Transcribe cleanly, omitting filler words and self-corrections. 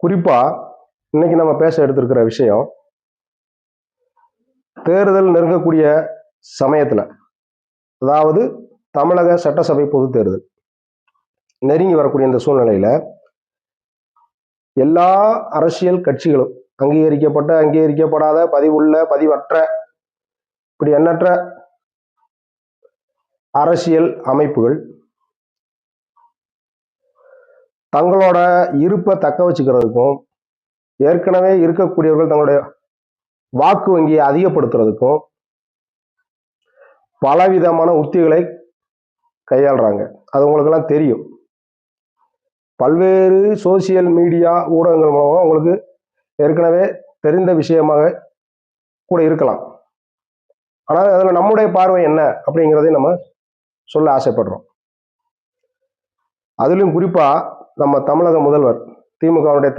குறிப்பாக இன்னைக்கு நம்ம பேச எடுத்திருக்கிற விஷயம், தேர்தல் நெருங்கக்கூடிய சமயத்தில், அதாவது தமிழக சட்டசபை பொது தேர்தல் நெருங்கி வரக்கூடிய இந்த சூழ்நிலையில் எல்லா அரசியல் கட்சிகளும் அங்கீகரிக்கப்பட்ட, அங்கீகரிக்கப்படாத, பதிவுள்ள, பதிவற்ற, இப்படி எண்ணற்ற அரசியல் அமைப்புகள் தங்களோட இருப்பை தக்க வச்சுக்கிறதுக்கும், ஏற்கனவே இருக்கக்கூடியவர்கள் தங்களுடைய வாக்கு வங்கியை அதிகப்படுத்துறதுக்கும் பலவிதமான உத்திகளை கையாளுறாங்க. அது உங்களுக்கெல்லாம் தெரியும். பல்வேறு சோசியல் மீடியா ஊடகங்கள் மூலமாக உங்களுக்கு ஏற்கனவே தெரிந்த விஷயமாக கூட இருக்கலாம். ஆனால் அதில் நம்முடைய பார்வை என்ன அப்படிங்கிறதை நம்ம சொல்ல ஆசைப்படுறோம். அதிலும் குறிப்பாக நம்ம தமிழக முதல்வர் திமுகவுடைய